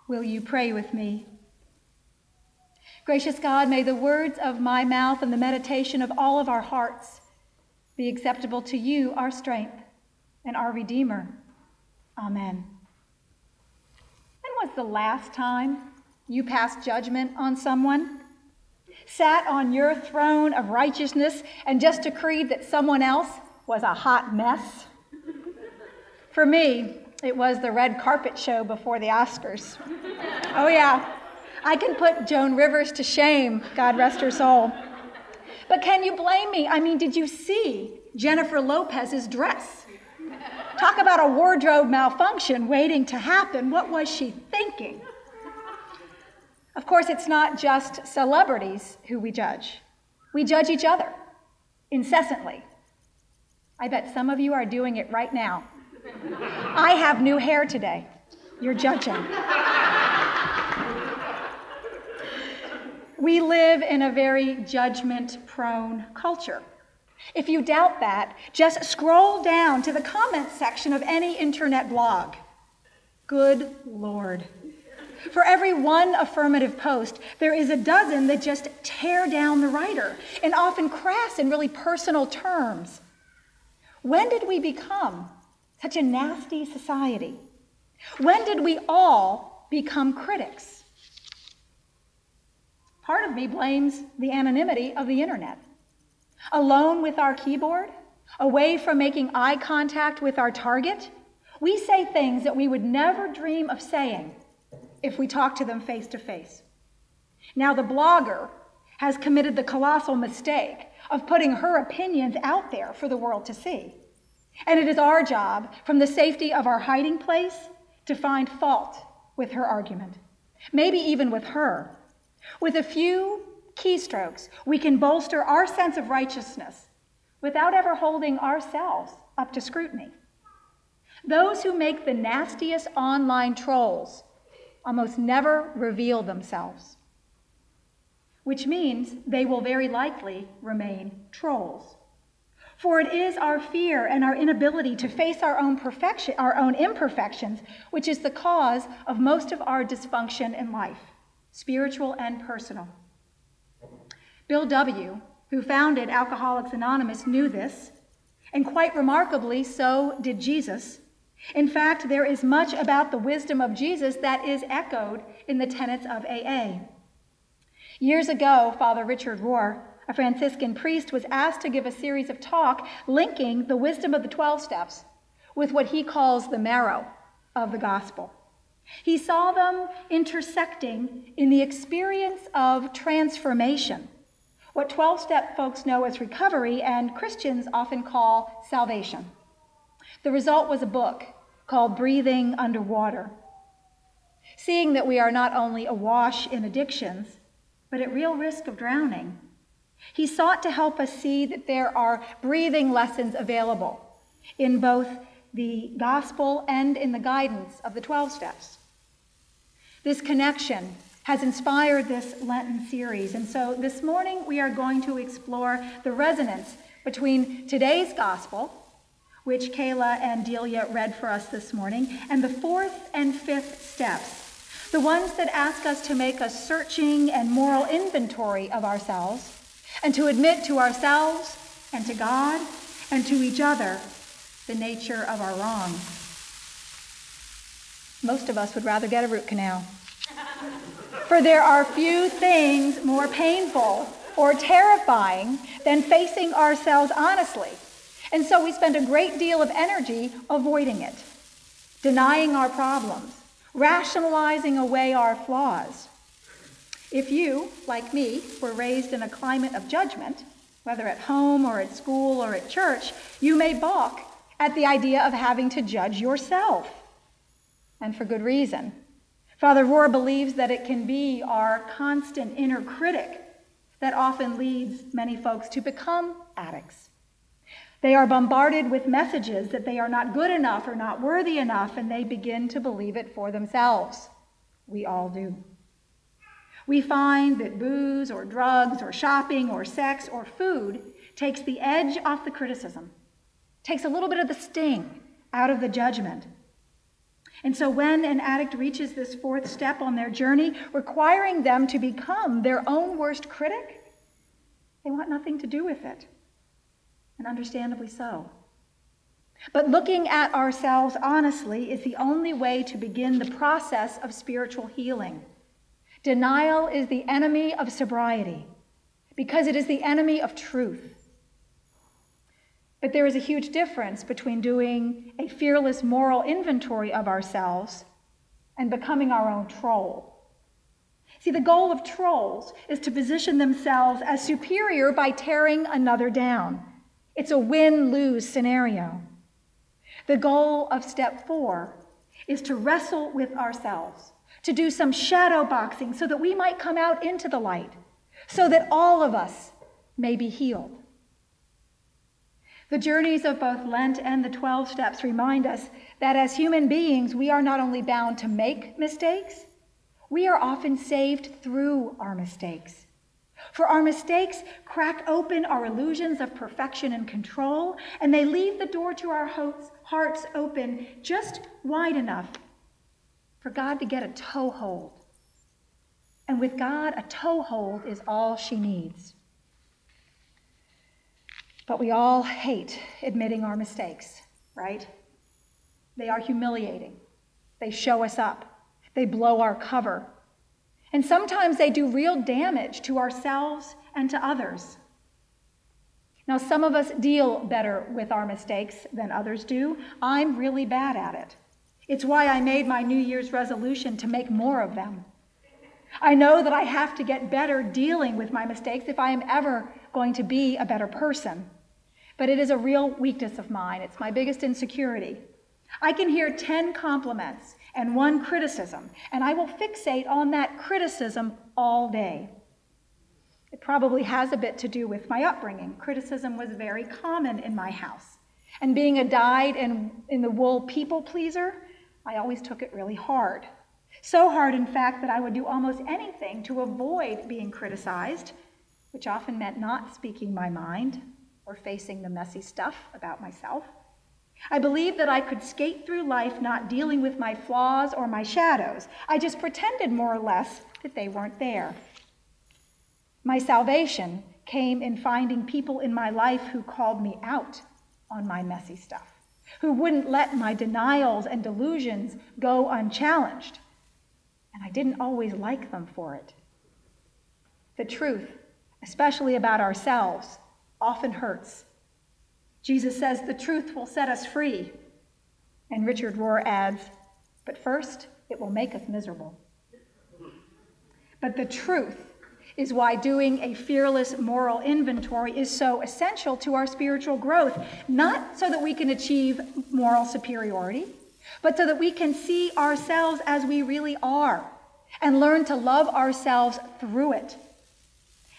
Will you pray with me? Gracious God, may the words of my mouth and the meditation of all of our hearts be acceptable to you, our strength and our Redeemer. Amen. When was the last time you passed judgment on someone? Sat on your throne of righteousness and just decreed that someone else was a hot mess? For me, it was the red carpet show before the Oscars. Oh yeah, I can put Joan Rivers to shame, God rest her soul. But can you blame me? I mean, did you see Jennifer Lopez's dress? Talk about a wardrobe malfunction waiting to happen. What was she thinking? Of course, it's not just celebrities who we judge. We judge each other incessantly. I bet some of you are doing it right now. I have new hair today. You're judging. We live in a very judgment-prone culture. If you doubt that, just scroll down to the comments section of any internet blog. Good Lord. For every one affirmative post, there is a dozen that just tear down the writer, in often crass and really personal terms. When did we become such a nasty society? When did we all become critics? Part of me blames the anonymity of the internet. Alone with our keyboard, away from making eye contact with our target, we say things that we would never dream of saying if we talked to them face to face. Now the blogger has committed the colossal mistake of putting her opinions out there for the world to see. And it is our job, from the safety of our hiding place, to find fault with her argument, maybe even with her. With a few keystrokes, we can bolster our sense of righteousness without ever holding ourselves up to scrutiny. Those who make the nastiest online trolls almost never reveal themselves, which means they will very likely remain trolls. For it is our fear and our inability to face our own imperfections, which is the cause of most of our dysfunction in life, spiritual and personal. Bill W., who founded Alcoholics Anonymous, knew this, and quite remarkably, so did Jesus. In fact, there is much about the wisdom of Jesus that is echoed in the tenets of AA. Years ago, Father Richard Rohr, a Franciscan priest, was asked to give a series of talk linking the wisdom of the 12 steps with what he calls the marrow of the gospel. He saw them intersecting in the experience of transformation, what 12-step folks know as recovery and Christians often call salvation. The result was a book called Breathing Underwater. Seeing that we are not only awash in addictions, but at real risk of drowning, he sought to help us see that there are breathing lessons available in both the gospel and in the guidance of the 12 steps. This connection has inspired this Lenten series, and so this morning we are going to explore the resonance between today's gospel, which Kayla and Delia read for us this morning, and the 4th and 5th steps, the ones that ask us to make a searching and moral inventory of ourselves, and to admit to ourselves and to God and to each other the nature of our wrong. Most of us would rather get a root canal. For there are few things more painful or terrifying than facing ourselves honestly. And so we spend a great deal of energy avoiding it, denying our problems, rationalizing away our flaws. If you, like me, were raised in a climate of judgment, whether at home or at school or at church, you may balk at the idea of having to judge yourself. And for good reason. Father Rohr believes that it can be our constant inner critic that often leads many folks to become addicts. They are bombarded with messages that they are not good enough or not worthy enough, and they begin to believe it for themselves. We all do. We find that booze or drugs or shopping or sex or food takes the edge off the criticism, takes a little bit of the sting out of the judgment. And so when an addict reaches this fourth step on their journey, requiring them to become their own worst critic, they want nothing to do with it, and understandably so. But looking at ourselves honestly is the only way to begin the process of spiritual healing. Denial is the enemy of sobriety because it is the enemy of truth. But there is a huge difference between doing a fearless moral inventory of ourselves and becoming our own troll. See, the goal of trolls is to position themselves as superior by tearing another down. It's a win-lose scenario. The goal of step 4 is to wrestle with ourselves, to do some shadowboxing so that we might come out into the light, so that all of us may be healed. The journeys of both Lent and the 12 steps remind us that as human beings, we are not only bound to make mistakes, we are often saved through our mistakes. For our mistakes crack open our illusions of perfection and control, and they leave the door to our hearts open just wide enough for God to get a toehold. And with God, a toehold is all she needs. But we all hate admitting our mistakes, right? They are humiliating. They show us up. They blow our cover. And sometimes they do real damage to ourselves and to others. Now, some of us deal better with our mistakes than others do. I'm really bad at it. It's why I made my New Year's resolution to make more of them. I know that I have to get better dealing with my mistakes if I am ever going to be a better person. But it is a real weakness of mine. It's my biggest insecurity. I can hear 10 compliments and 1 criticism, and I will fixate on that criticism all day. It probably has a bit to do with my upbringing. Criticism was very common in my house. And being a dyed-in-the-wool people pleaser, I always took it really hard. So hard, in fact, that I would do almost anything to avoid being criticized, which often meant not speaking my mind or facing the messy stuff about myself. I believed that I could skate through life not dealing with my flaws or my shadows. I just pretended more or less that they weren't there. My salvation came in finding people in my life who called me out on my messy stuff, who wouldn't let my denials and delusions go unchallenged. And I didn't always like them for it. The truth, especially about ourselves, often hurts. Jesus says the truth will set us free. And Richard Rohr adds, but first, it will make us miserable. But the truth is why doing a fearless moral inventory is so essential to our spiritual growth, not so that we can achieve moral superiority, but so that we can see ourselves as we really are and learn to love ourselves through it.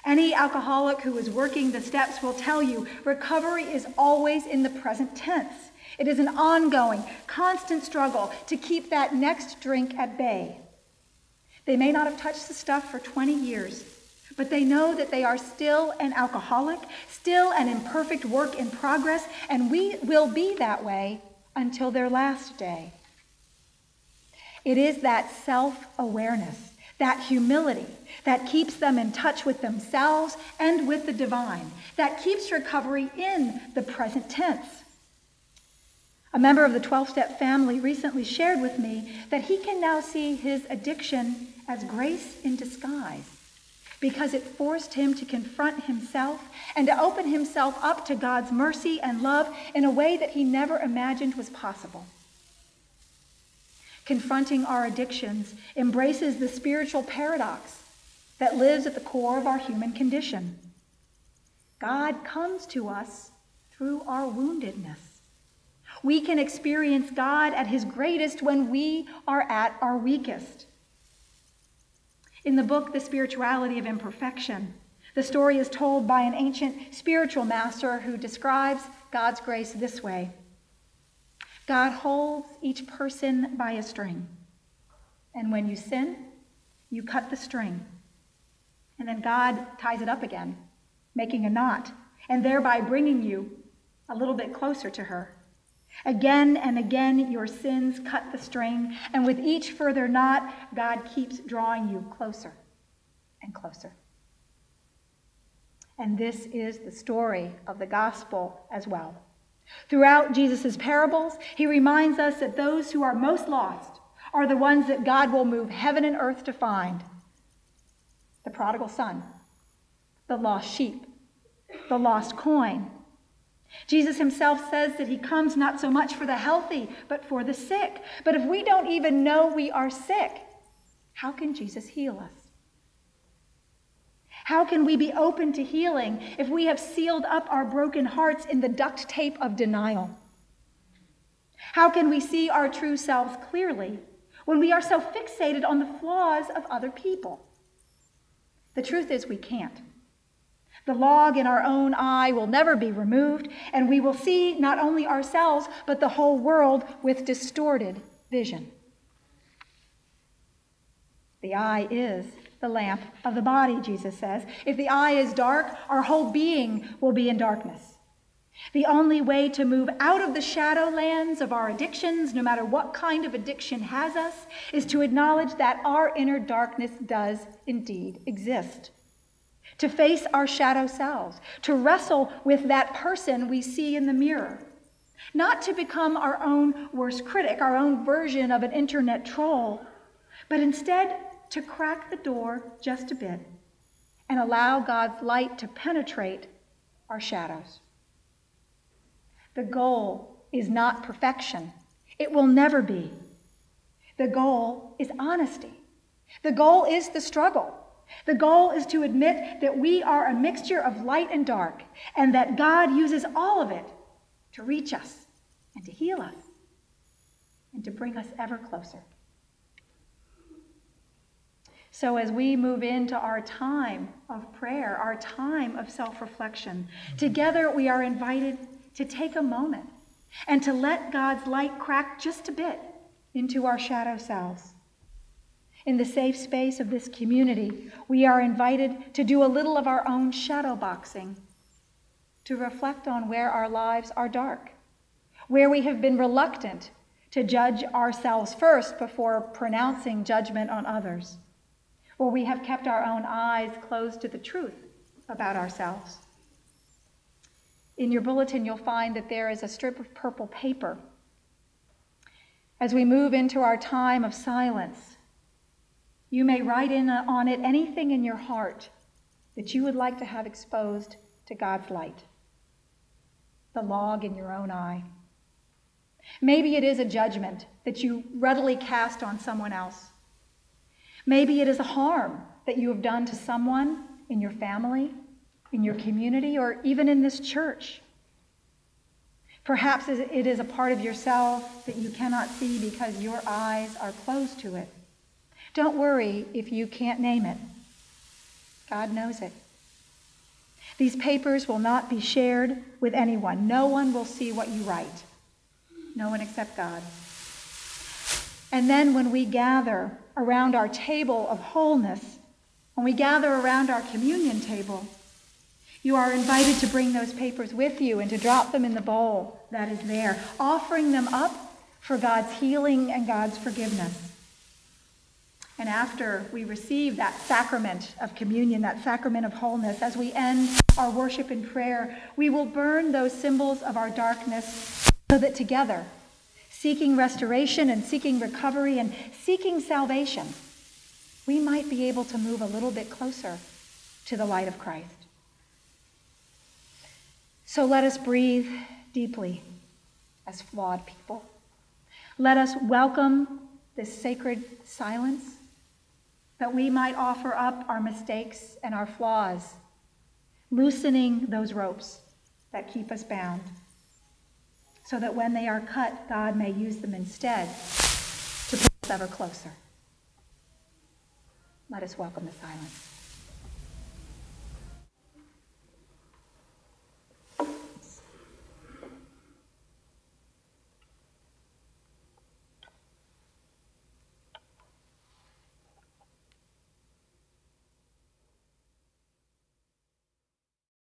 Any alcoholic who is working the steps will tell you recovery is always in the present tense. It is an ongoing, constant struggle to keep that next drink at bay. They may not have touched the stuff for 20 years, but they know that they are still an alcoholic, still an imperfect work in progress, and we will be that way until their last day. It is that self-awareness, that humility, that keeps them in touch with themselves and with the divine, that keeps recovery in the present tense. A member of the 12-step family recently shared with me that he can now see his addiction as grace in disguise because it forced him to confront himself and to open himself up to God's mercy and love in a way that he never imagined was possible. Confronting our addictions embraces the spiritual paradox that lives at the core of our human condition. God comes to us through our woundedness. We can experience God at his greatest when we are at our weakest. In the book, The Spirituality of Imperfection, the story is told by an ancient spiritual master who describes God's grace this way. God holds each person by a string. And when you sin, you cut the string. And then God ties it up again, making a knot, and thereby bringing you a little bit closer to her. Again and again, your sins cut the string, and with each further knot, God keeps drawing you closer and closer. And this is the story of the gospel as well. Throughout Jesus' parables, he reminds us that those who are most lost are the ones that God will move heaven and earth to find. The prodigal son, the lost sheep, the lost coin. Jesus himself says that he comes not so much for the healthy, but for the sick. But if we don't even know we are sick, how can Jesus heal us? How can we be open to healing if we have sealed up our broken hearts in the duct tape of denial? How can we see our true selves clearly when we are so fixated on the flaws of other people? The truth is we can't. The log in our own eye will never be removed, and we will see not only ourselves, but the whole world with distorted vision. The eye is the lamp of the body, Jesus says. If the eye is dark, our whole being will be in darkness. The only way to move out of the shadowlands of our addictions, no matter what kind of addiction has us, is to acknowledge that our inner darkness does indeed exist. To face our shadow selves, to wrestle with that person we see in the mirror. Not to become our own worst critic, our own version of an internet troll, but instead to crack the door just a bit and allow God's light to penetrate our shadows. The goal is not perfection. It will never be. The goal is honesty. The goal is the struggle. The goal is to admit that we are a mixture of light and dark, and that God uses all of it to reach us and to heal us and to bring us ever closer. So as we move into our time of prayer, our time of self-reflection, together we are invited to take a moment and to let God's light crack just a bit into our shadow selves. In the safe space of this community, we are invited to do a little of our own shadowboxing, to reflect on where our lives are dark, where we have been reluctant to judge ourselves first before pronouncing judgment on others, where we have kept our own eyes closed to the truth about ourselves. In your bulletin, you'll find that there is a strip of purple paper. As we move into our time of silence, you may write in on it anything in your heart that you would like to have exposed to God's light. The log in your own eye. Maybe it is a judgment that you readily cast on someone else. Maybe it is a harm that you have done to someone in your family, in your community, or even in this church. Perhaps it is a part of yourself that you cannot see because your eyes are closed to it. Don't worry if you can't name it. God knows it. These papers will not be shared with anyone. No one will see what you write. No one except God. And then when we gather around our table of wholeness, when we gather around our communion table, you are invited to bring those papers with you and to drop them in the bowl that is there, offering them up for God's healing and God's forgiveness. And after we receive that sacrament of communion, that sacrament of wholeness, as we end our worship and prayer, we will burn those symbols of our darkness so that together, seeking restoration and seeking recovery and seeking salvation, we might be able to move a little bit closer to the light of Christ. So let us breathe deeply as flawed people. Let us welcome this sacred silence, that we might offer up our mistakes and our flaws, loosening those ropes that keep us bound, so that when they are cut, God may use them instead to pull us ever closer. Let us welcome the silence.